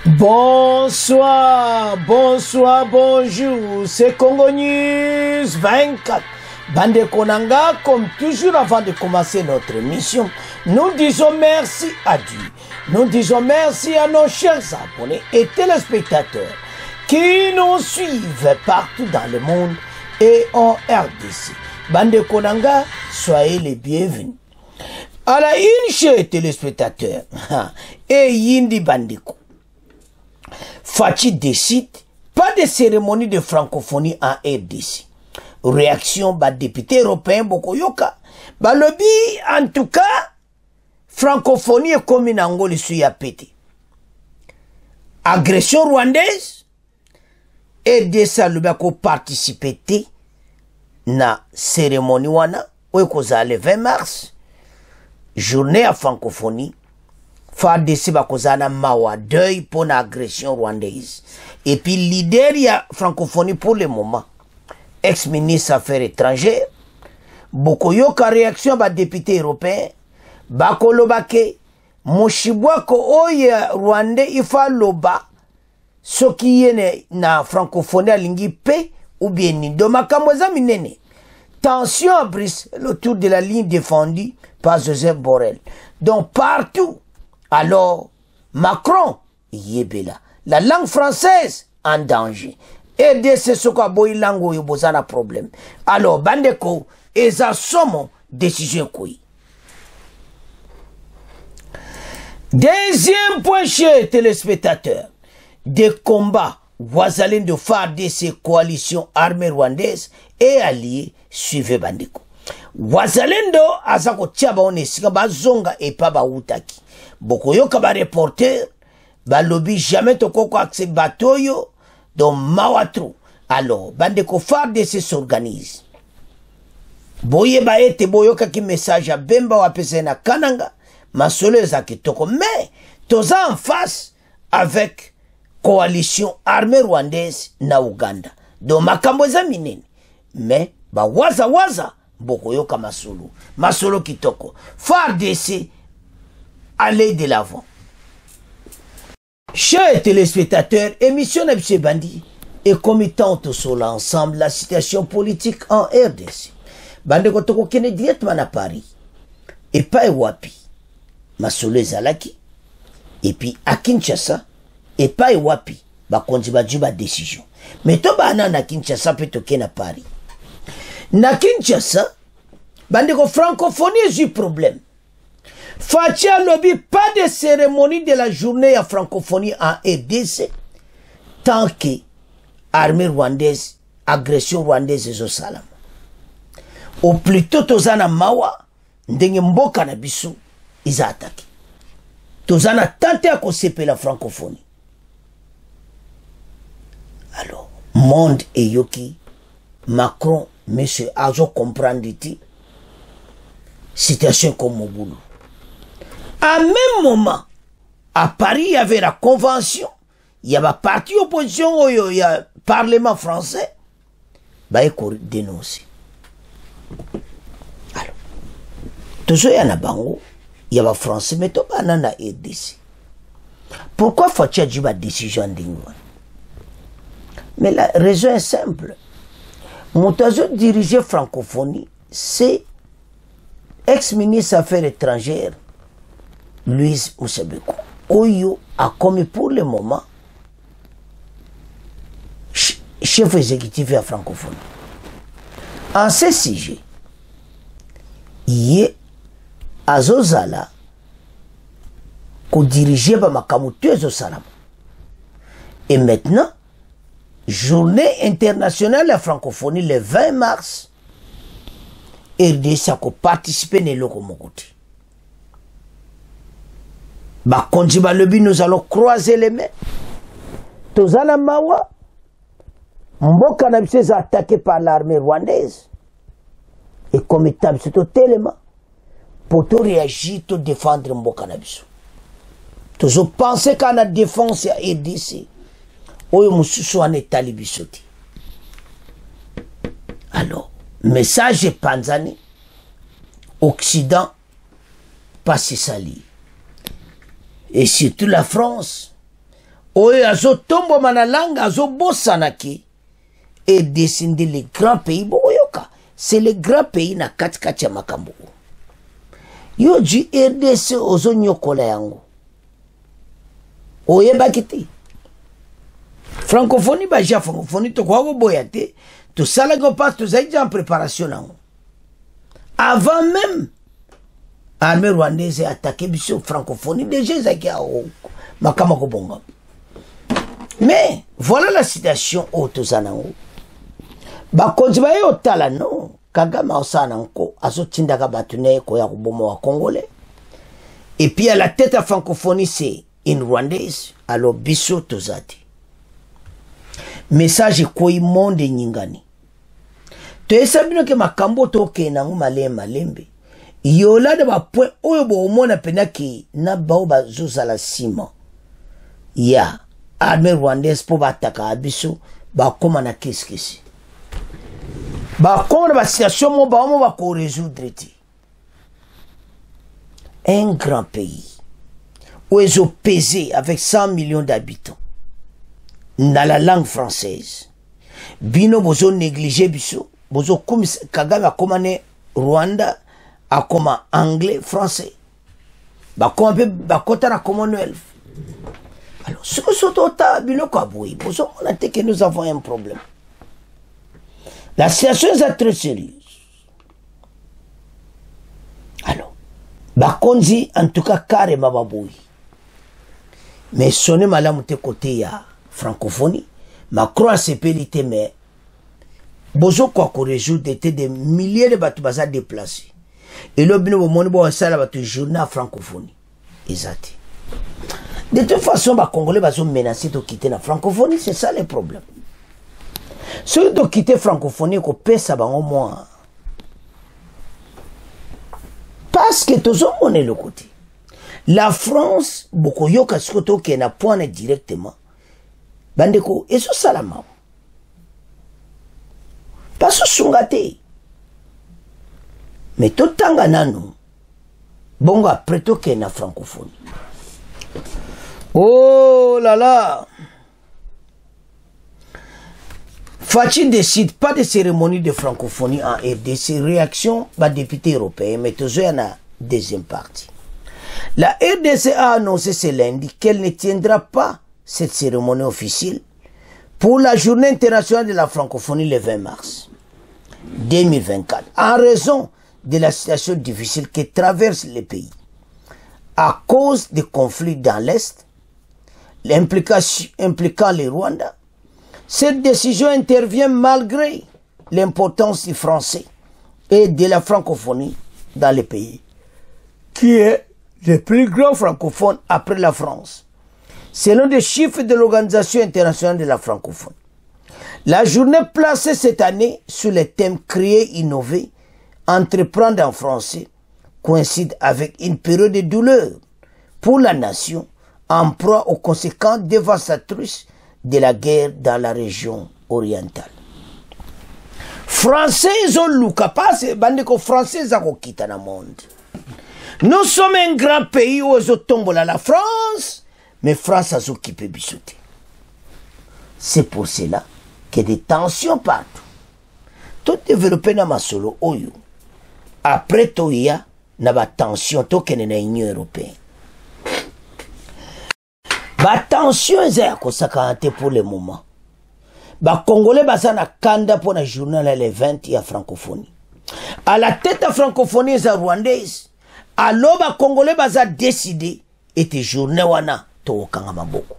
Bonsoir, bonsoir, bonjour, c'est Congo News 24. Bande Konanga, comme toujours avant de commencer notre émission, nous disons merci à Dieu. Nous disons merci à nos chers abonnés et téléspectateurs qui nous suivent partout dans le monde et en RDC. Bande Konanga, soyez les bienvenus. À la une, chers téléspectateurs, et Yindi Bandeko. Fachi décide, pas de cérémonie de francophonie en RDC. Réaction bah député européen Bokoyoka. Bah lobby, en tout cas, francophonie est comme une Angola sur a pété. Agression rwandaise, RDC a participé na cérémonie wana, où le 20 mars, journée à francophonie. FARDC bakozana mawa deuil pour l'agression rwandaise. Et puis leader y a francophonie pour le moment. Ex-ministre affaires étrangères. Bokoyoka réaction ba député européen. Bakolobake. Moshibwako oye Rwandais ifa loba. Soki yene na francophonie alingi pe ou bien ni. Do makamboza minene. Tension à brise autour de la ligne défendue par Joseph Borrell. Donc partout. Alors, Macron, yébela. La langue française, en danger. Et c'est ce qu'on a langue où un problème. Alors, Bandeko, ils ont somme décision quoi. Deuxième point, chers téléspectateurs. Des combats voisins de FARDC, coalition armée rwandaise et alliés, suivez Bandeko. Wazalendo azako tiaba onesika bazonga et pas bautaki. Bokoyoka ba reporter ba lobby jamais tokoko accès batoyo dans mawatru. Alors bandeko FARDC s'organise. Boye ba ete boyoka ki message a bemba wa pese na kananga masolo za kitoko mais toza en face avec coalition armée rwandaise na Uganda. Donc makambo za minene mais ba waza Bokoyoka masolo. Masolo kitoko. FARDC, allez de l'avant. Chers téléspectateurs, émission Nebse Bandi et comitante sur l'ensemble la situation politique en RDC. Bande kotoko kene directement à Paris. Et pas Wapi. Masolo Zalaki. Et puis à Kinshasa. Et pas Wapi. Bakonzi bajuba décision. Mais to bana na Kinshasa peut toke na Paris. Na Kinshasa, bandeko francophonie est un problème. Fatia lobby pas de cérémonie de la journée à francophonie en RDC tant que armée rwandaise, agression rwandaise est au salam. Au plutôt tozana mawa, ndenge mboka na biso, ils attaqué. Tozana tenté à conceper la francophonie. Alors, monde et yoki, Macron, monsieur Azo comprendre dit situation comme au boulot. À même moment, à Paris, il y avait la convention, il y avait parti opposition, il y a parlement français, bah il faut dénoncer. Alors, toujours il y a un bango, il y a français, mais tout le monde a RDC. Pourquoi faut-il dire la décision d'Ingwan? Mais la raison est simple. Moutazo dirigeait francophonie, c'est ex-ministre affaires étrangères, Louise Moussebeko. Oyo a commis pour le moment chef exécutif de la francophonie. En ce sujet, il y a Azozala qui dirigeait Makamutu Salam. Et maintenant, journée internationale de la francophonie le 20 mars, RDC a participé à l'Okomokoti. Bah, quand nous allons croiser les mains. Tozana Mawa, Mboka Nabise attaqué par l'armée rwandaise. Et comme état, c'est tellement pour tout réagir, tout défendre Mboka Nabise. Toujours penser qu'à la défense à RDC. Alors, message Panzani, Occident, pas si sali. Et surtout la France, oyo azotombo manalanga azobosanaki et descendre les grands pays boyoka. C'est les grands pays na kati ya makambo. Yo du RDC ozo nyokola yango. Oye bakiti. Francophonie baja francophonie to kwa boyate. Tout ça là qu'on passe tout en préparation nango. Avant même armée rwandaise attaqué biso francophonie déjà zaki a makama ko bonga. Mais voilà la situation au tozanango. Bakonzi ba yo tala no Kagame osana nko azotindaka batune ko ya kubomo wa Congolais. Et puis à la tête à francophonie c'est une rwandaise alors biso tozati. Message koi monde nyingani. To esabino ke makambo to ke nangu malembe. Yola de ba point oyo bo omona penaki na bao ba zozala sima. Ya armée rwandaise po bataka abiso ba koma na keskesi. Ba koma ba situation mo ba ko résoudre ti. Un grand pays où ils ont pesé avec 100 millions d'habitants dans la langue française. Bino bozo négligé biso, bozo comme Kagame a commandé Rwanda a comme anglais français. Ba comme peu ba kota na Commonwealth. Alors ce que sotota bino ko aboui, bozo on a que nous avons un problème. La situation est très sérieuse. Alors, Bakonzi en tout cas carrément baboui. Mais sonne malamu te côté ya francophonie, Macron a sepelité mais bozo quoi qu'on résoudre des milliers de bateaux baza déplacés. Et le bino monde bo sala bateau journal francophonie. Exact. De toute façon, les Congolais bazo menacé de quitter la francophonie, c'est ça le problème. Ceux qui quitter la francophonie, ko pesa ba au moins. Parce que tout le monde est le côté. La France, beaucoup yoka skoto qui n'a point directement. Bandeko, et ce salama. Parce que sungate. Mais tout tanga nanu. Bongo après tout qu'il y a francophonie. Oh là là. Fachi décide pas de cérémonie de francophonie en RDC. Réaction, bah, député européen, mais toujours il y en a deuxième partie. La RDC a annoncé ce lundi qu'elle ne tiendra pas cette cérémonie officielle pour la journée internationale de la francophonie le 20 mars 2024, en raison de la situation difficile que traverse le pays. À cause des conflits dans l'Est, impliquant les Rwandais, cette décision intervient malgré l'importance du français et de la francophonie dans le pays, qui est le plus grand francophone après la France, selon des chiffres de l'Organisation internationale de la francophonie. La journée placée cette année sur le thème « Créer, innover, entreprendre en français » coïncide avec une période de douleur pour la nation en proie aux conséquences dévastatrices de la guerre dans la région orientale. Français, ils ont le capable, français, ils ont quitté le monde. Nous sommes un grand pays où ils ont tombé la France, mais France a occupé Bissouté. C'est pour cela qu'il y a des tensions partout. Tout développé dans ma solo, oyo. Après tout, il y a des tensions dans l'Union européenne. La tension est pour le moment. Les Congolais sont en Kanda pour le journal le 20 et la francophonie. À la tête de la francophonie est rwandaise. Alors les Congolais ont décidé et le journal wana to beaucoup.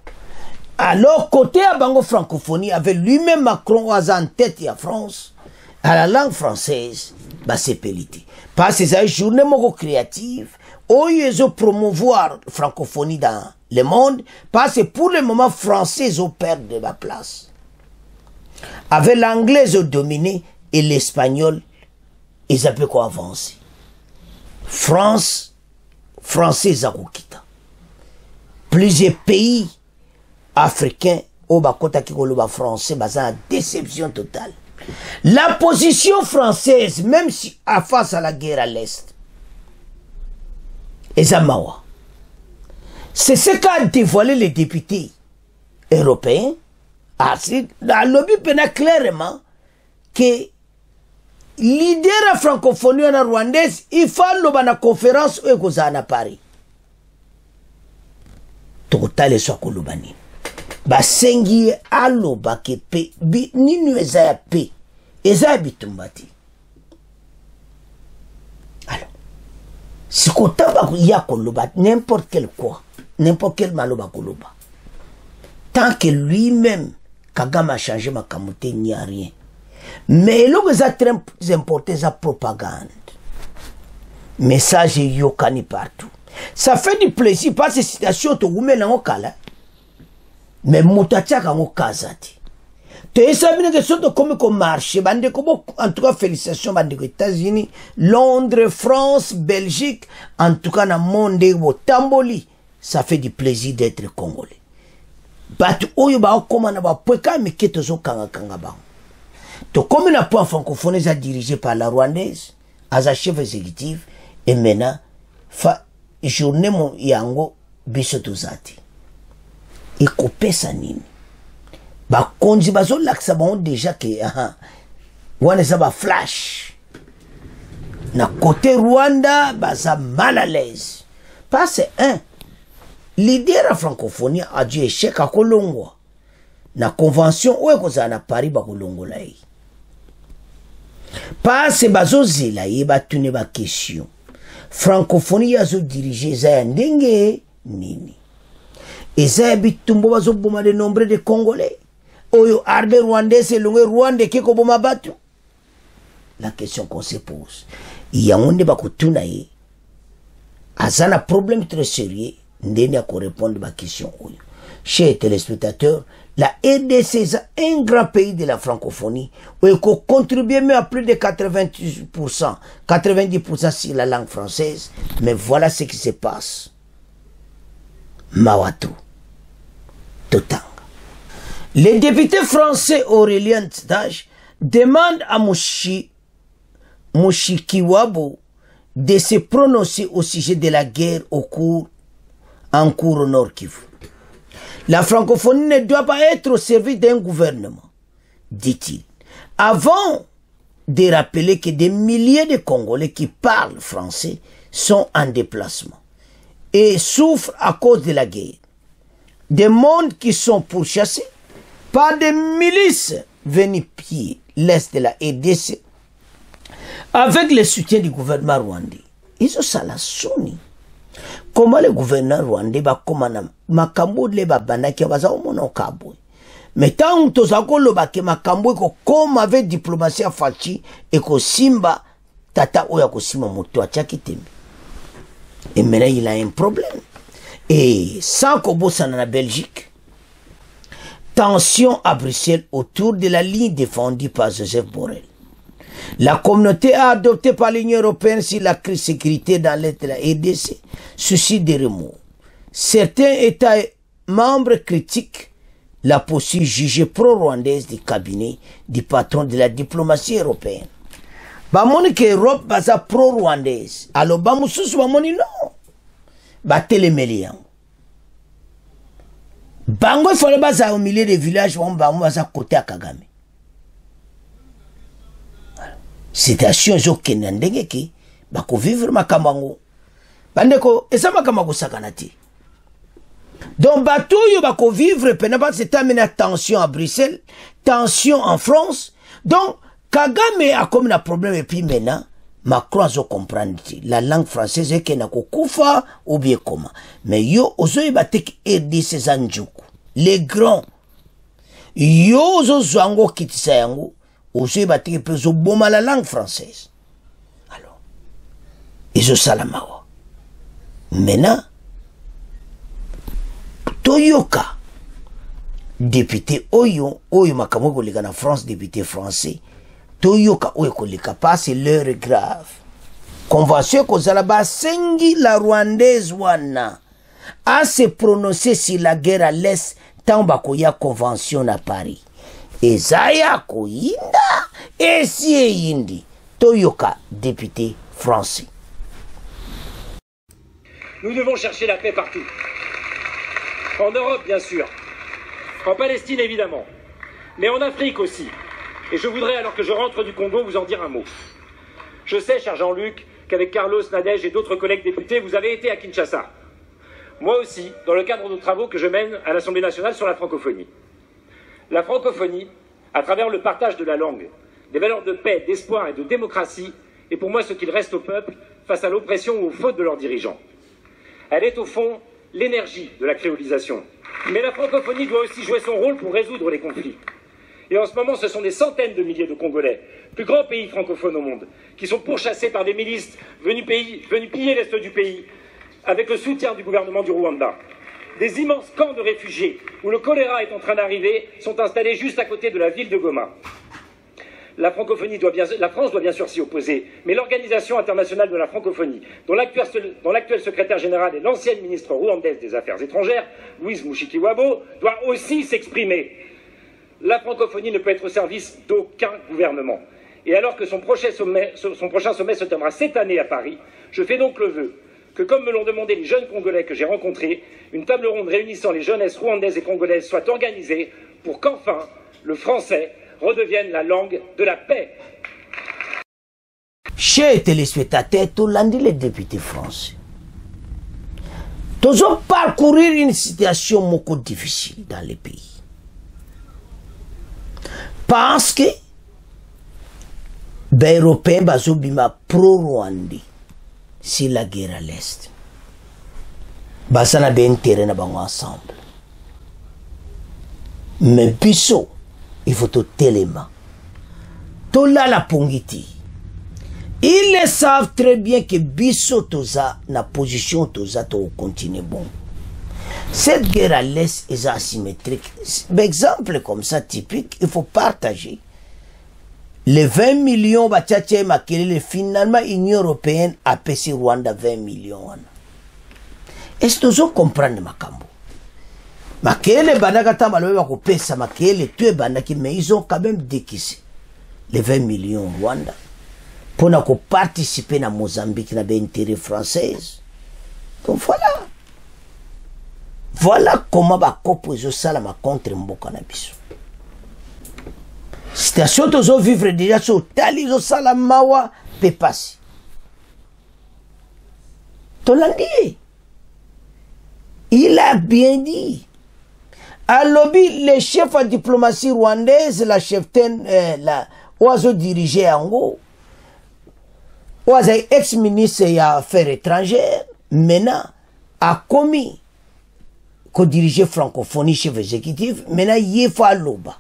Alors côté à bango francophonie avec lui-même Macron en tête de la France à la langue française c'est pelité. Parce que c'est une journée créative où ils ont promouvoir la francophonie dans le monde, parce que pour le moment, français, ils ont perdu de la place. Avec l'anglais, ils ont dominé, et l'espagnol, ils ont pu quoi avancer. France, français, ils ont quitté. Plusieurs pays africains, au bakota qui ont français, ils ont une déception totale. La position française, même si face à la guerre à l'Est, ils ont mawa. C'est ce qu'a dévoilé les députés européen a lobby pena clairement que leader la francophonie na rwandaise il faut loba na conférence ou ekoza na Paris totale so ko lobani basengi aloba ke pe nini eza ya pe eza bitumbati. Alors si kotaba ya koloba n'importe quel quoi, n'importe quel maloba koloba, tant que lui-même Kagame a changé ma camouflage, il n'y a rien. Mais là, c'est très important, c'est la propagande. Message yokani partout. Ça fait du plaisir, parce que situation te goumé dans le cas. Mais moutatia quand on casati. Tu es sabine que ce comme marché, en tout cas félicitations bande aux États-Unis, Londres, France, Belgique, en tout cas dans le monde au Tamboli, ça fait du plaisir d'être congolais. Batu oyo ba komana ba pweka miketo zo kanga ba. To comme na point francophone est dirigé par la rwandaise, as a chef exécutif et maintenant fa journée mon yango biso tozati. Et kopesa nini. Ba konzi bazo laksa ba déjà que wana za ba flash. Na côté Rwanda baza mal à l'aise. Parce l'idée de la francophonie a dû échec à Kolongwa. Na convention où est-ce à Paris ba Kolongo là. Parce que bazo zela yeba tune ba question. Francophonie a zo dirigé za ndenge nini. Eza bitumbo bazo boma de nombre de Congolais. Oyo arde rwandais c'est longue Rwanda qui ko boma batu. La question qu'on se pose. Il y a un débat kotuna ye. Azana problème très sérieux. Ndeni a répondre à ma question. Chers téléspectateurs, la RDC est un grand pays de la francophonie où il contribue même à plus de 90% sur la langue française. Mais voilà ce qui se passe. Mawato. Totanga. Les députés français Aurélien Tadage demandent à Mushikiwabo de se prononcer au sujet de la guerre en cours au Nord Kivu. La francophonie ne doit pas être au service d'un gouvernement, dit-il. Avant de rappeler que des milliers de Congolais qui parlent français sont en déplacement et souffrent à cause de la guerre. Des mondes qui sont pourchassés par des milices venues piller l'est de la RDC avec le soutien du gouvernement rwandais. Ils ont ça la soni. Comment le gouverneur rwandais va commander makambo de babana qui va au kabwe. Mais tant que tu as dit makambo ko comme avec diplomatie fachi et ko simba tata oya ko simba moto achakitemi. Et maintenant il a un problème. Et sans qu'on bosse en la Belgique, tension à Bruxelles autour de la ligne défendue par Joseph Borrell. La communauté a adopté par l'Union européenne sur la crise sécurité dans l'est de la RDC suscite des remous. Certains États membres critiquent la posture jugée pro-rwandaise du cabinet du patron de la diplomatie européenne. Bamoni que l'Europe basa pro-rwandaise. Alors bamususu bamoni non. Batelemeli yango. Bango il fallait basa au milieu des villages basa côté à Kagame. Situation zo kenandenge ki bako vivre makamango bandeko esa makamango sakanati donc bato yo bako vivre pena pas c'est amener tension à Bruxelles, tension en France. Donc Kagame a comme un problème et puis maintenant Macron zo comprendre la langue française est que na kokufa ou bien comment. Mais yo ozo batek RDC zanjuku les grands yo zo zango kitisa yango aussi battre peu boma la langue française. Alors, ils ont salamawa. Maintenant, Toyoka, député Oyo makamoko koleka na France, député français, Toyoka Oyo koleka pas, c'est l'heure grave. Convention kozala ba sengi la rwandaise wana a se prononcer sur la guerre à l'est tant bakoya convention à Paris. Ezaya Koyinda et si Yindi Toyoka, député français. Nous devons chercher la paix partout. En Europe, bien sûr. En Palestine, évidemment, mais en Afrique aussi. Et je voudrais, alors que je rentre du Congo, vous en dire un mot. Je sais, cher Jean-Luc, qu'avec Carlos, Nadège et d'autres collègues députés, vous avez été à Kinshasa. Moi aussi, dans le cadre de travaux que je mène à l'Assemblée nationale sur la francophonie. La francophonie, à travers le partage de la langue, des valeurs de paix, d'espoir et de démocratie, est pour moi ce qu'il reste au peuple face à l'oppression ou aux fautes de leurs dirigeants. Elle est au fond l'énergie de la créolisation. Mais la francophonie doit aussi jouer son rôle pour résoudre les conflits. Et en ce moment, ce sont des centaines de milliers de Congolais, plus grand pays francophone au monde, qui sont pourchassés par des milices venus piller l'est du pays, avec le soutien du gouvernement du Rwanda. Des immenses camps de réfugiés, où le choléra est en train d'arriver, sont installés juste à côté de la ville de Goma. La France doit bien sûr s'y opposer, mais l'Organisation internationale de la francophonie, dont l'actuel secrétaire général est l'ancienne ministre rwandaise des Affaires étrangères, Louise Mushikiwabo, doit aussi s'exprimer. La francophonie ne peut être au service d'aucun gouvernement. Et alors que son prochain sommet se tiendra cette année à Paris, je fais donc le vœu que, comme me l'ont demandé les jeunes Congolais que j'ai rencontrés, une table ronde réunissant les jeunesses rwandaises et congolaises soit organisée pour qu'enfin le français redevienne la langue de la paix. Chers téléspectateurs, tout lundi les députés français. Nous allons parcourir une situation beaucoup difficile dans le pays. Parce que les Européens sont pro-Rwandais sur la guerre à l'Est. Ils ont des intérêts ensemble. Mais Bisso, il faut tout élément. Tout là la pongiti. Ils le savent très bien que Bisso toza na position toza to continue bon. Cette guerre à l'Est est asymétrique. Exemple comme ça typique, il faut partager. Les 20 millions Batiatia Makele, finalement l'Union européenne a payé Rwanda 20 millions. Est-ce que vous comprenez Makambo? Makele Banagata Maloba Kopesa Makele, tu es Banaki, mais ils ont quand même décaissé les 20 millions Rwanda pour participer à Mozambique dans l'intérêt français. Donc voilà. Voilà comment va composer ça contre Mbokanabiso. Situation de vivre déjà sur Talizo Salamawa peut passer. Tolandier. Il a bien dit. À lobby, le chef de diplomatie rwandaise, la cheftaine, la oiseau dirigé en haut, oiseau ex-ministre des Affaires étrangères, maintenant, a commis qu'on dirigeait francophonie chef exécutif, maintenant, il faut à l'oba.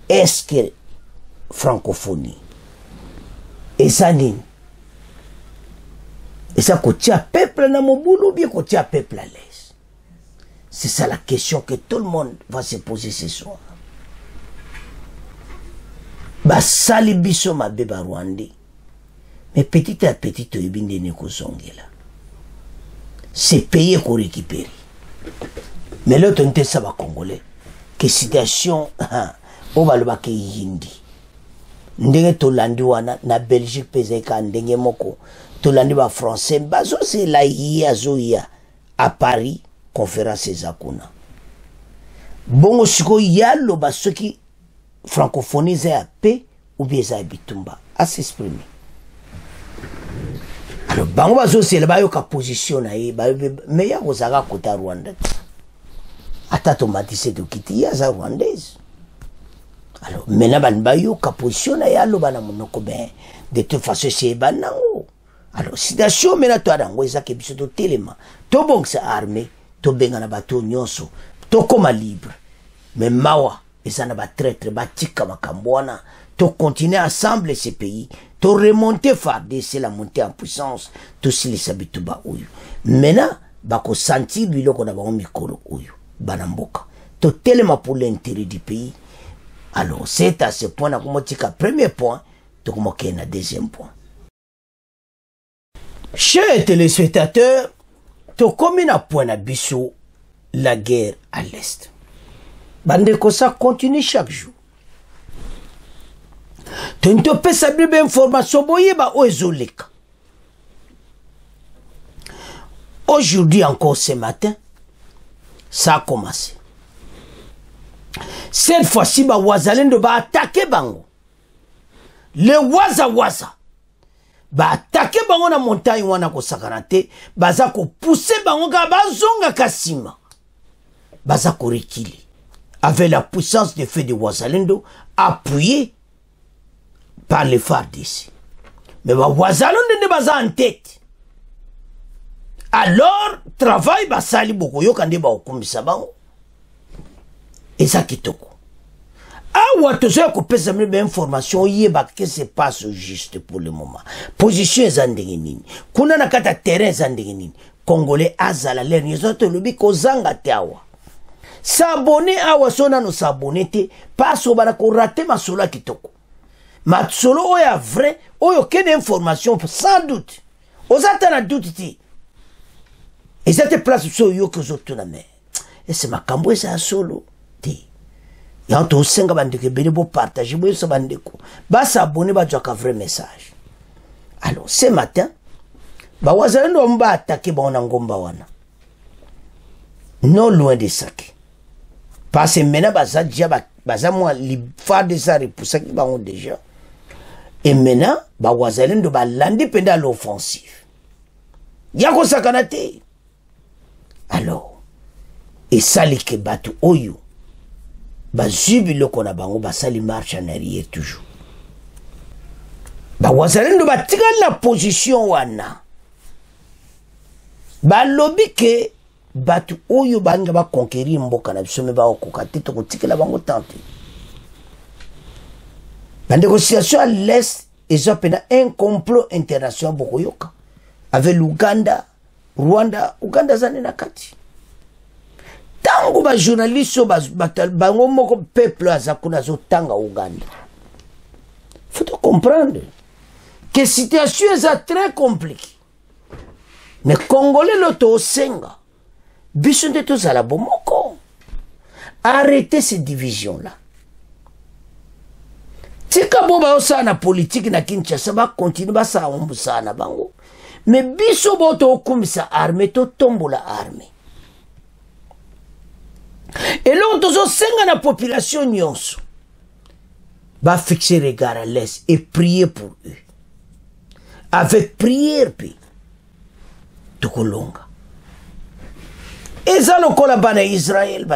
Est-ce que francophonie et ça n'est et ça côté peuple dans mon boulot ou bien côté peuple à l'aise? C'est ça la question que tout le monde va se poser ce soir. Bah sali biso ma beba Rwandais, mais petit à petit tu es bien de là. C'est payé qu'on récupère. Mais là tu ne ça va congolais. Que situation on va le baquer hindi ndenge tolandi wana na Belgique pezeka ndenge moko tolandi ba français bazo c'est la zoya à Paris conférence zakuna bongo siko yalo ba soki francophonie za paix ou bien za bitumba à s'exprimer. Alors bango bazo c'est le bayo ka position na ye mais ya kozaka kota Rwanda. Automatisé de quitter à rwandaise. Alors, maintenant, il y a position de toute façon, c'est banango. Alors, situation, maintenant, tu as dans les qui sont tout élément. Tu as armé, tu as bateau nyonso, tu comme libre. Mais mawa, ils ont traître, batika makambwana. Tu continues à assembler ces pays. Tu remonter farder, c'est la montée en puissance. Tu si les habituba ouyu. Maintenant, bako sentir lui qu'on a un micro ouyu. Banamboka. Totalement pour l'intérêt du pays. Alors, c'est à ce point, que premier point, tu as deuxième point. Chers téléspectateurs, tu as un point à Bissou, la guerre à l'Est. Bandeko, ça continue chaque jour. Tu ne peux pas savoir l'information, aujourd'hui encore ce matin, Ça a commencé. Cette fois-ci, Wazalendo va attaquer Bango. Le Waza. Va attaquer Bango na montagne wana ko sakarate. Baza ko pousser Bango ka bazonga kasima. Baza ko reculer. Avec la puissance de feu de Wazalendo, appuyé par les FARDC. Mais Wazalendo ne baza en tête. Alors, travail basali boko yo kande ba okumbisa Bango. Et ça qui toko. Ah, ou attention, qu'on peut s'amener des informations, qu'est-ce qui se passe juste pour le moment. Position zandengenini. Kuna na kata terrain zandengenini. Congolais azala l'air, nous autres le bi kozanga teawa. S'abonner awa sona no s'abonner te, pas so bana ko rater ma sola qui toko. Ma solo oya vrai, oyo ken information sans doute. Ozata na doute ti. Et cette place so yo que zo tuna me. Et c'est ma kambo ça solo. Yanto senga bandeke bene bo partager bo so bandeko ba s'abonner ba joka vrai message. Alors ce matin Wazalendo mba attaquer na ngomba wana non loin de Sake parce que maintenant baza déjà baza moi li faire de ça repousser qui ba on déjà et maintenant Wazalendo ba landi penda l'offensive yako sakanate. Alors et ça li ke batu oyo bazubilo kona bango basali marche en arrière toujours. Wazalendo batika la position wana. Balobi ke batu oyo banga ba conquérir mboka na biso me ba okokate to kotikela bango tante. La négociation à l'est est un complot international bokoyoka avec l'Ouganda, Rwanda, Ouganda zane na kati. Tango ba journaliste bango moko peuple azakuna zo tanga Ouganda. Faut comprendre que la situation est très compliquée. Mais Congolais l'auto senga biso nde tozala bomoko. Arrêtez ces divisions là. Tika boba osa na politique na Kinshasa ba continue ba sa ombusa na bango. Mais biso boto okumisa armée to tombola armée. Et là, on la population nyonso va fixer regard à l'est et prier pour eux. Avec prière, puis, Tokolonga. Et ça, le kolabana Israël,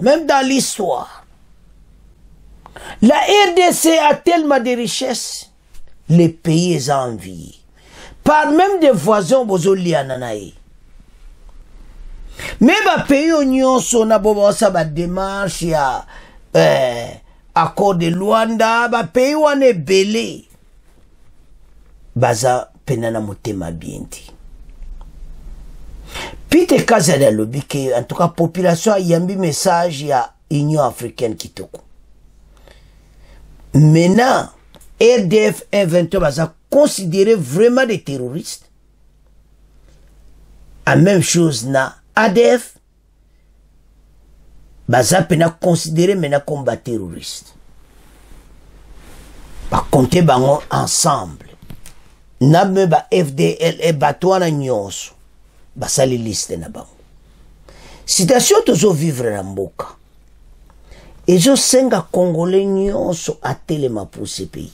même dans l'histoire, la RDC a tellement de richesses, les pays ont envie. Par même des voisins, bozoli ananaï. Mais les pays union sont na démarche ya accord de Luanda, les pays on est belé. Baza penana motema bienti. Pite kaza da lobi que en tout cas population a yambi message ya Union africaine kitoko. Maintenant RDF invente baza considéré vraiment des terroristes. La même chose na ADF, baza pena considéré maintenant comme des terroristes. Ba compter bango ensemble. Na me ba FDL et batouana nyonso. Basali liste na bango. Situation tozo vivre na mboka. Et je senga Congolais nyonso a telema pour ce pays.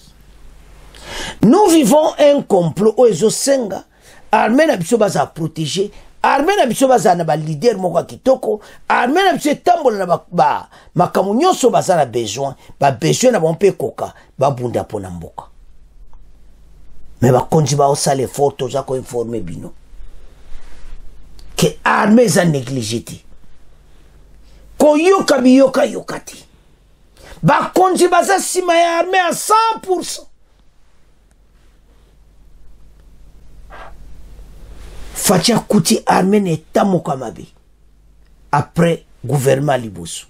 Nous vivons un complot où je senga armée na biso baza protéger. Armée na biso baza na ba leader moko kitoko, armée na biso tambola na ba makamu nyonso baza na besoin na bompe koka ba bunda pona mboka. Mais ba konji ba osale forto za ko informer bino que armée za négligé. Ko yoka biyoka yokati. Ba konji baza sima ya armée à 100%. Fatia Kouti armée n'est tamokamabe. Après gouvernement Liboso.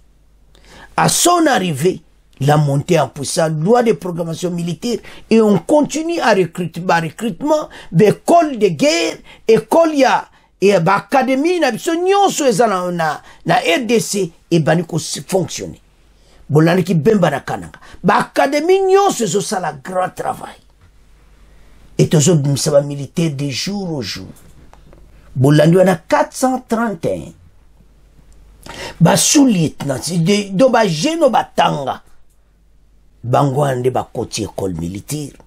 À son arrivée, la montée en puissance, loi de programmation militaire, et on continue à recrutement, d'école de guerre, école ya, et académie, na RDC, et baniko fonctionner. Bolani ki bemba na kananga. Académie nyonso so ça la grand travail. Et toujours bimsaba militaire de jour au jour. Bolandi wana 431 ba sous-lieutenant do ba jeno batanga bango ande ba koti école militaire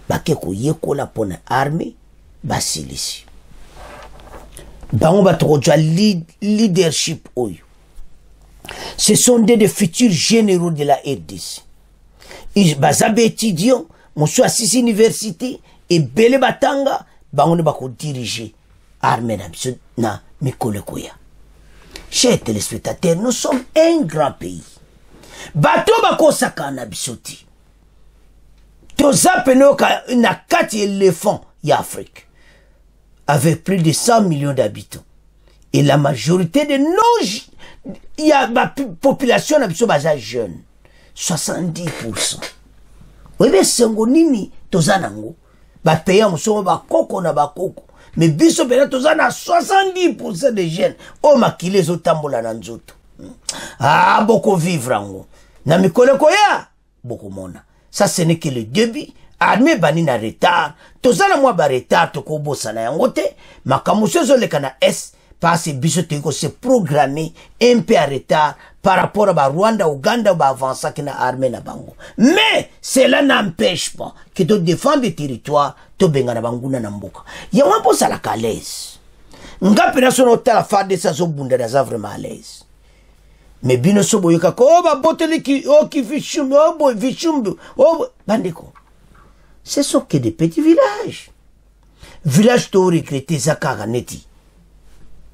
bake ko yekola pona armée basilisi bango batokojwa leadership oyo. Ce sont des futurs généraux de la RDC. Ils bazabe étudiants, monsieur assisi université et bele batanga bango ne bako diriger armée na mikolo koya. Chers téléspectateurs, nous sommes un grand pays. Bato bako sakana bisoti. Toza penoka na 4 éléphants ya Afrique avec plus de 100 millions d'habitants. Et la majorité de nos... Il y a la population qui jeune. 70%. Oui, mais c'est un nini, tozanango. Ba paya muso ba koko na ba koko. Mais biso pena tozana 70% de jeunes. Oh makile zo tambola na nzoto. Ah, beaucoup vivre ango. Na mikole koya, beaucoup mona. Ça, ce n'est que le début. Armée bani na retard. Tozana mwa ba retard toko bosa na yangote. Makamuso zo leka na S. Parce que Bissoteko s'est programmé un peu en retard par rapport à Rwanda, Ouganda, ou avancer qui n'a armé na bango. Mais cela n'empêche pas que tu défends des territoires, tu benga na banguna na mboka. Ya wampo sa la kalaise. Nga pena son hôtel à faire de sa zobunda na za vraiment à l'aise. Mais bino sobo yoka ko oh ba boteli ki oh ki vishumbu oh boy vishumbu oh bandeko. Ce sont que des petits villages. Village to recruter zakara neti.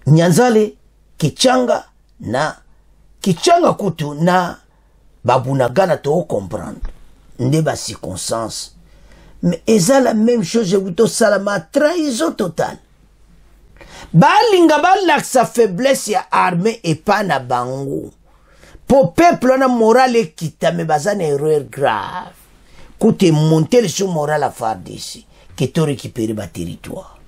Nyanzale, Kichanga, na Kichanga kutu na babunagana to comprendre. N'est pas circonstance. Mais c'est la même chose, je vous dis, salama trahison totale. Balinga balak sa faiblesse ya armée et pas na bango. Pour peuple na moral et kita me bazan erreur grave. Koute monter sur moral à faire d'ici. Que tu récupères ba territoire.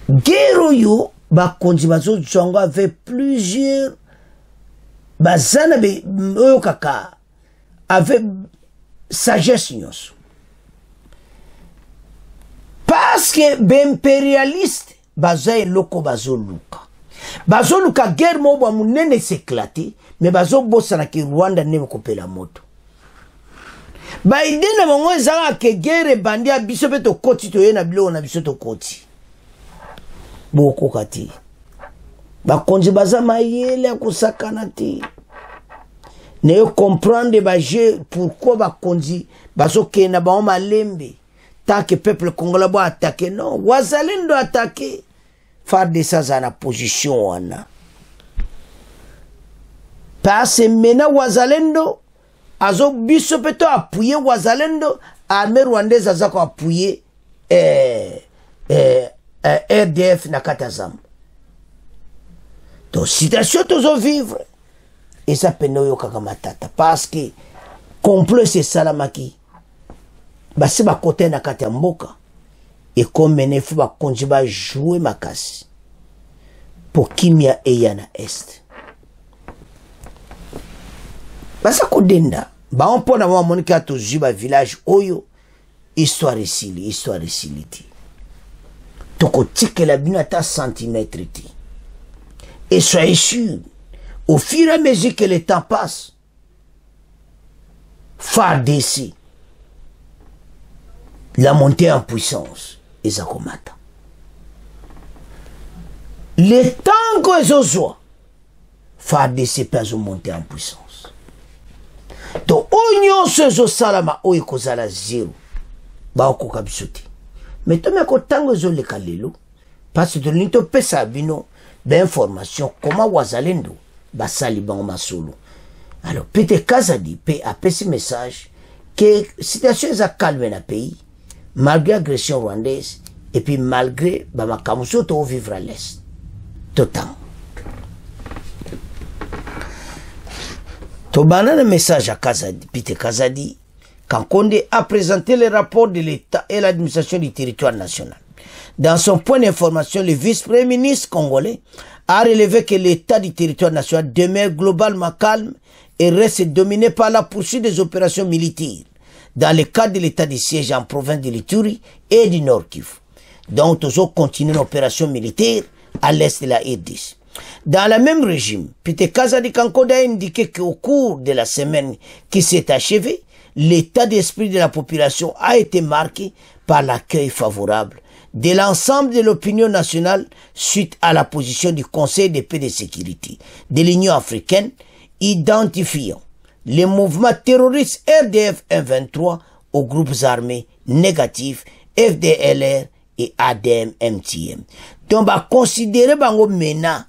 Guerre yo ba konzi bazo tshongo avec plusieurs bazana be oyo kaka avec sagesse nyonso parce que b'impérialiste baza eloko bazo luka guerre mo ba munene s'éclater mais bazo bosana ki Rwanda ne kopela moto ba idena bango ezaka ke guerre bandi ya biso pe to koti to yena bilo na biso to koti boko kati bakonzi baza mayele akusakana ti ne comprendre ba je pourquoi bakonzi bazokena ba malembe tant que peuple congolais ba attaquer non wazalendo attaquer faire de ça na position wana parce mena wazalendo azo biso peto appuyer wazalendo armée rwandaise azako appuyer RDF na katazam. Donc, situation tozo vivre. Et ça peut nous kakamatata. Parce que, complot c'est salamaki. Bah, c'est ma côté na katamboka. Et comme menefu ba konjiba jouer makasi. Pour kimia eya na est. Bah, ça kodenda. Bah, on peut avoir mon cas to juba village oyo. Histoire réciliti. Toko tike la bino ta centimètre ti. Et soyez sûr, au fur et à mesure que le temps passe, FARDC, la montée en puissance, et ça comata. Le temps que je FARDC peut monter en puissance. Donc, oignon se salama oye kozala zéro. Ba okoka bisote. Mais tu me tango zo le kalelo parce que l'into pesa bino d'information comment wazalendo basali bango masolo. Alors peut-être Kazadi peut appeler ce message que situation est calme dans le pays malgré l'agression rwandaise et puis malgré bamakamuso to vivre à l'est. Total. To banana message à Kazadi, Peter Kazadi quand Condé a présenté le rapport de l'État et l'administration du territoire national. Dans son point d'information, le vice-premier ministre congolais a relevé que l'État du territoire national demeure globalement calme et reste dominé par la poursuite des opérations militaires dans le cadre de l'état de siège en province de l'Ituri et du Nord Kivu. Donc, toujours continuer l'opération militaire à l'est de la RDC. Dans le même régime, Peter Kazadi Kankoda a indiqué qu'au cours de la semaine qui s'est achevée, l'état d'esprit de la population a été marqué par l'accueil favorable de l'ensemble de l'opinion nationale suite à la position du Conseil de paix et de sécurité de l'Union africaine, identifiant les mouvements terroristes RDF 123 aux groupes armés négatifs FDLR et ADM-MTM. Donc, va considérer bango mena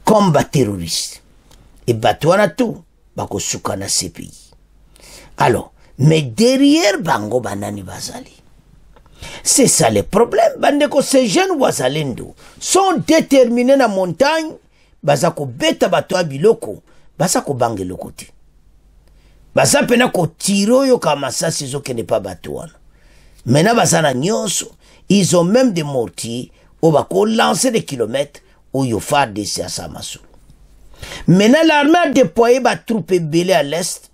comme ba terroriste. Et batouana tout, bako soukana CPI. Alors, mais derrière bango banani bazali. C'est ça le problème. Bandeko, ces jeunes wazalendo sont déterminés na montagne, bazako beta batoa biloko, bazako bange lokote. Baza pena ko tiro yo kama ça c'est zo kene pas batouana. Maintenant bazana nyonso, ils ont même des mortiers, ou bako lancer des kilomètres, ou yo fa desi à Samassou. Maintenant l'armée a déployé ba troupes belé à l'est,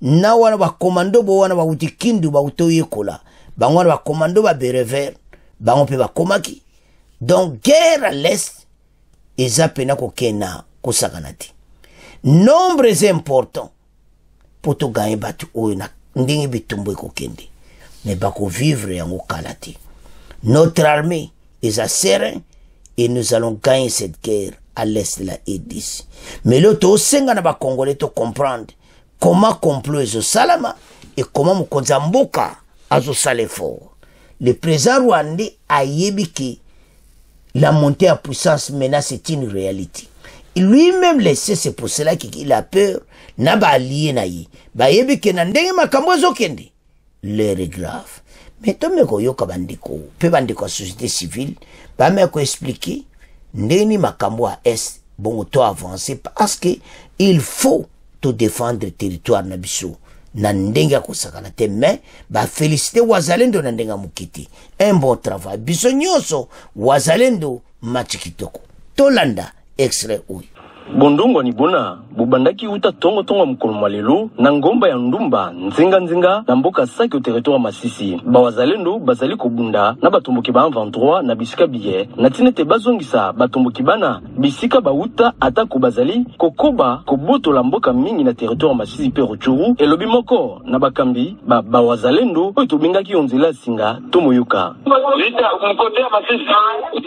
na wana ba commando bo wana ba uti kindu ba utoye kola. Bango ba commando ba berever, bango pe ba komaki. Donc guerre à l'est, eza pena ko kena ko sakanati. Nombres importants pour to gagner batu oyo na ndingi bitumbo ko kende. Mais bako vivre yango kalati. Notre armée est à serein et nous allons gagner cette guerre à l'est de la RDC. Mais l'autre aussi na ba Congolais to comprendre comment complot est au salama et comment mukonza mboka azo sale fort. Le président rwandais a yebi que la montée en puissance maintenant c'est une réalité. Lui-même le sait, c'est pour cela qu'il a peur. Na ba allié na ye. Ba yebi que na ndenge makambo zo kende. L'heure est grave. Mais to meko yoka bandiko, pe bandiko société civile, ba meko expliquer ndeni makambo à est bon to avancer parce que il faut te défendre le territoire na biso. Na ndenga kosakana te mais ba féliciter wazalendo na ndenga mukiti. Un bon travail. Biso nyoso wazalendo machikitoko. Tolanda extrait oui. Bondongo ni bona bubandaki uta tongo tongo mukolo malelo na ngomba ya ndumba nzinga nzinga na mboka saki au territoire Masisi ba wazalendo bazali kobunda na batomboki ba 23 na bisika biye na tinete bazongisa batomboki bana bisika ba uta atako bazali kokoba koboto la mboka mingi na territoire Masisi pe Rutshuru elobi moko na bakambi ba wazalendo oyo tobengaki onzela singa tomoyoka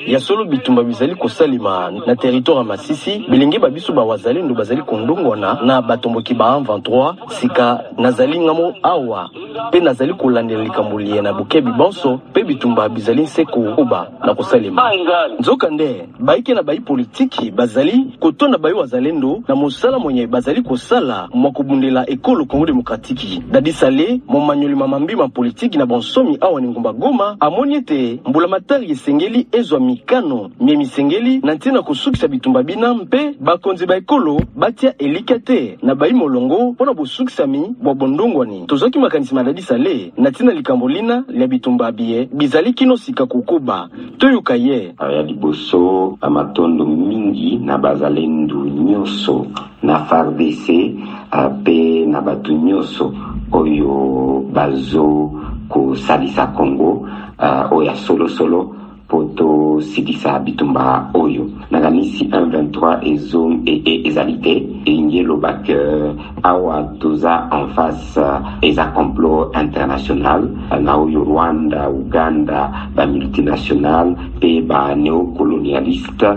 ya solo bitumba bizali kosalima na territoire Masisi bilenge biso ba wazalendo bazali kondongona na batomboki ba 23 sika nazali ngamo awa pe nazali kolandela likambo na bukebi bonso pe bitumba bizali seko oba na kosalema nzokande baike na bai politiki bazali kotonda bai wazalendo na mosala mwenye bazali kosala mwakobundela ekolo Congo démocratique dadi sale mo manyoli mamambi ma politiki na bonsomi awa ni ngomba Goma amoniete mbula matari esengeli ezwa mikano miemi sengeli na ntina kosukisa bitumba bina mpe bakonzi ba ekolo batia elikate na bai molongo pona bosuksami bwa bondongwani tozoki makanisi maladi sale na tina likambolina lya bitumba biye bizali kino sika kokoba toyoka ye ya liboso amatondo mingi na bazalendo nyoso na FARDC pe na batu nyoso oyo bazo ko salisa Congo oya solo poto sidisa bitumba oyo naganisi 123 ezalité et ngelo bak awa toza en face eza complot international na oyo Rwanda, Uganda ba multinational pe ba néocolonialiste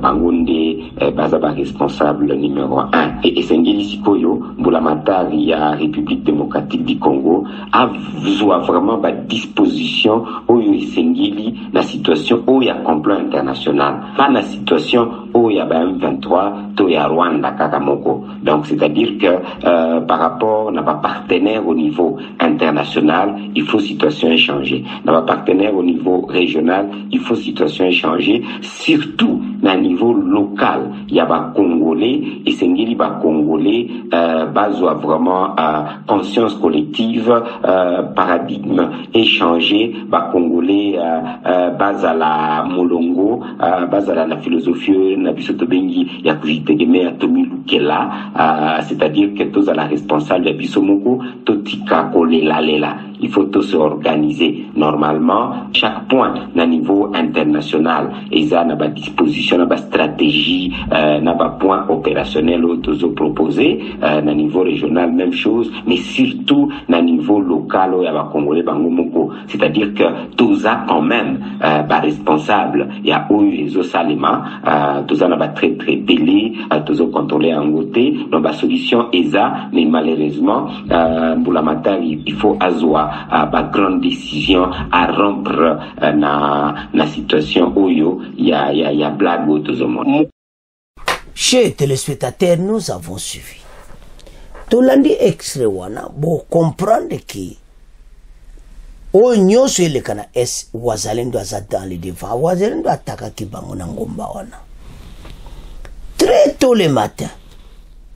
bangonde baza ba responsable numéro 1 et esengeli sikoyo mbulamatari ya République démocratique du Congo a vraiment ba disposition oyo esengeli la situation où il y a complot international, pas la situation où il y a M23, où il y a Rwanda, Kakamoko. Donc, c'est-à-dire que par rapport à nos partenaires au niveau international, il faut situation échanger. Nos partenaires au niveau régional, il faut situation échanger. Surtout, à niveau local, il y a des Congolais, et c'est des Congolais, base vraiment conscience collective, paradigme échangé, des Congolais, base à la molongo, base à la philosophie, na bisoto bengi ya kujitegemea ya Tomi Lukela, c'est-à-dire que tous à la responsable ya bisomoko totika kolela lela il faut tous s'organiser. Normalement, chaque point, na niveau international, et ça, na ba disposition, na ba stratégie, na ba point opérationnel, tous proposé, na niveau régional, même chose, mais surtout, na niveau local, il y a ba Congolais, bangomoko. C'est-à-dire que tous a quand même, ba responsable, il y a eu Salima, tous a ba très télé, tous a contrôlé en côté, donc ba solution est ça, mais malheureusement, pour la matière, il faut avoir ba grande décision à rompre na situation où il y a blague au tout le monde. Chers téléspectateurs, nous avons suivi. Tolandi extrait wana bo comprendre que o nyoso ile kana es wazalendo aza dans le devant, wazalendo ataka ki bango na ngomba wana. Très tôt le matin,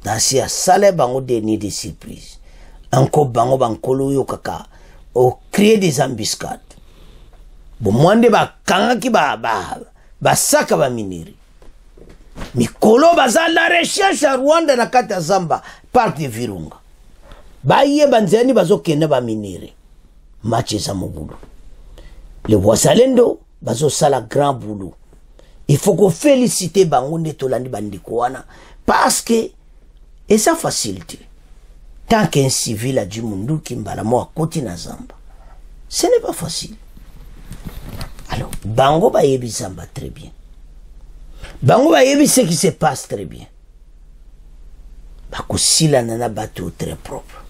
dans sia sale bango de ni de surprise. Encore bango bankolo yo kaka o créer des embuscades. Bo mwande ba kanga ki ba saka ba miniri. Mikolo baza la recherche à Rwanda na kata Zamba parc de Virunga. Baye banzeni bazo kene ba miniri. Match za mobulu. Le wazalendo bazo sala grand boulot. Il faut qu'on félicite bango netolandi bandiko wana parce que et ça facilite. Tant qu'un civil a du mundu qui mbalamo à côté na Zamba. Ce n'est pas facile. Alors, bango ba yebi Zamba très bien. Bango ba yebi ce qui se passe très bien. Bako sila nana bateau très propre.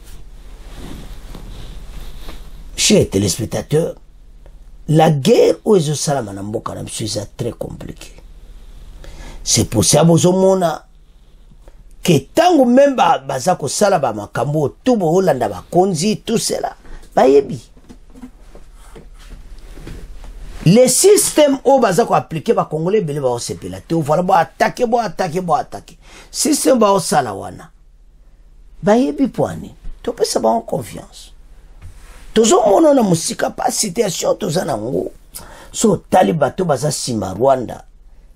Chers téléspectateurs, la guerre aux Salama Namboka est très compliquée. C'est pour ça que tant même bazako salaba makambo tout bo Hollanda ba konzi tout cela ba yebi. Les systèmes au bazako appliqué ba congolais belé ba osepela te voilà bo attaquer. Système ba osalawana. Ba yebi poani. To pe ça ba en confiance. Tozo mono na musika pas situation toza na ngo. So talibato baza sima Rwanda.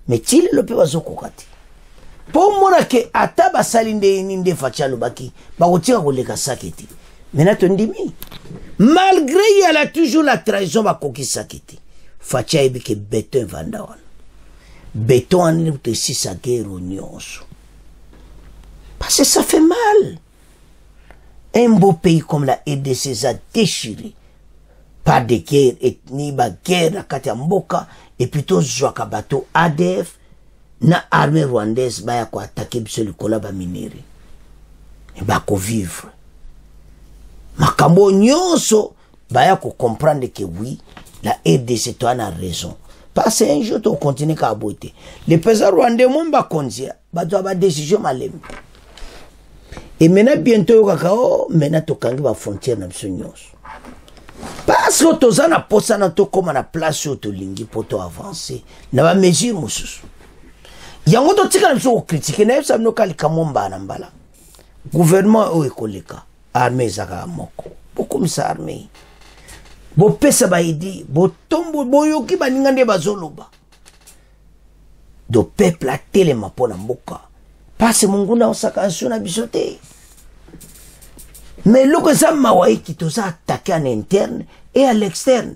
Mais tili lope bazo kokati. Pour moi que ata basalinde ninde fachalo baki ba kotika koleka saketi. Mena tondimi. Malgré il y a toujours la trahison ba koki saketi. Facha ebike béton vanda wana. Béton ani te sisa guerre nyonso. Parce que ça fait mal. Un beau pays comme la RDC a déchiré par des guerres ethniques, par guerre à Katamboka, et plutôt Joaka Bato ADF, na armée rwandaise, ba ko attaquer sur le kolaba minéré. Et ba ko vivre. Makambo nyonso, ba ko comprendre que oui, la RDC toi a raison. Parce qu'un jour, tu continues à aboter. Les paysans rwandais, mon ba konzia, ba doit avoir décision malem. Et maintenant, bientôt, maintenant, tu as la frontière dans le parce que tu as posé comme la place où tu as pour avancer. Tu as mesure. Il y a un autre qui a critiqué. Il y a un autre qui a gouvernement est koleka. Armée zaka moko. Beaucoup de armée. Bo pesa ba idi. Bo tombo boyoki ba ningande bazoloba. Do peuple a telema pona mboka. Parce que Mungu na osakansio na bisote. Mais le que ça m'a qui tous a attaqué en interne et à l'externe.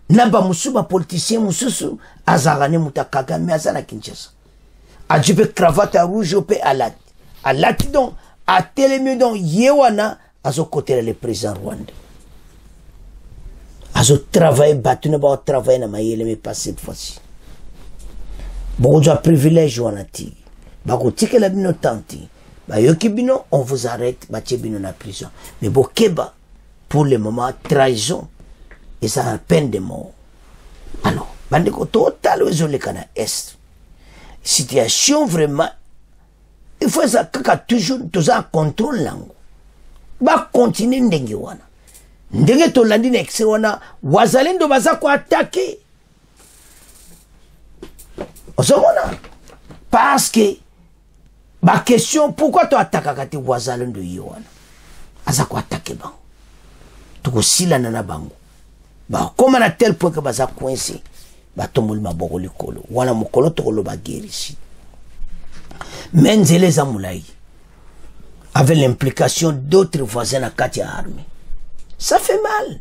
Naba musuba politicien mususu azarane mutakaga mais azana Kinshasa. A jibe cravate rouge pe alat. Alat donc a télémieux donc yewana azo côté le président rwandais. Azo travail battu ne ba travail na mayele mais pas cette fois-ci. Bon de privilège wanati. Bakotike la bino tanti. Ba yoki bino, on vous arrête, bache bino na prison. Mais bokeba, pour le moment, trahison. Et ça a peine de mort. Alors, bandeko total ozole kana est. Situation vraiment, il faut ça kaka toujours, tout ça contrôle lango. Ba continuer ndenge wana. Ndenge to landi na exe wana, wazalendo baza ko attaquer. Osomona. Parce que ma question, pourquoi tu attaques à tes voisins de Yohan? Aza ko attaquer bango. Tu ko sila nana bango. Ba comment à tel point que baza coincé. Ba tomol maboko likolo. Wana mokolo to lo ba guerre ici. Menzele zamulai. Avec l'implication d'autres voisins à Katia armée. Ça fait mal.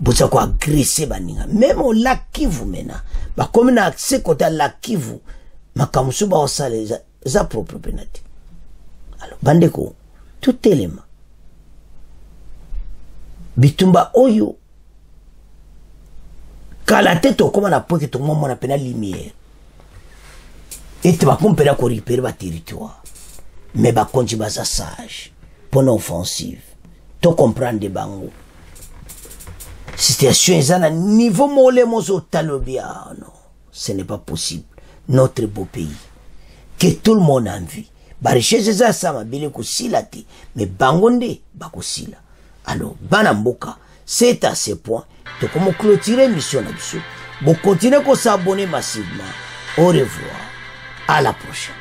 boza ko agresser baninga même au lac Kivu mena ba comme na accès côté lac Kivu makamusu ba osale za propre penalty. Alors bandeko tout élément bitumba oyo kala tête comme na poke to mo na pena lumière et tu vas compter ko récupérer ba territoire mais ba konji ba za sage pour offensive to comprendre bango situation est à niveau molé mozo talobia. Non, ce n'est pas possible. Notre beau pays que tout le monde a envie. Baricheze za sama bile ko silati mais bangonde bako sila. Alors banamboka c'est à ce point que comme clôturer mission là-dessus. Vous continuez à s'abonner massivement. Au revoir. À la prochaine.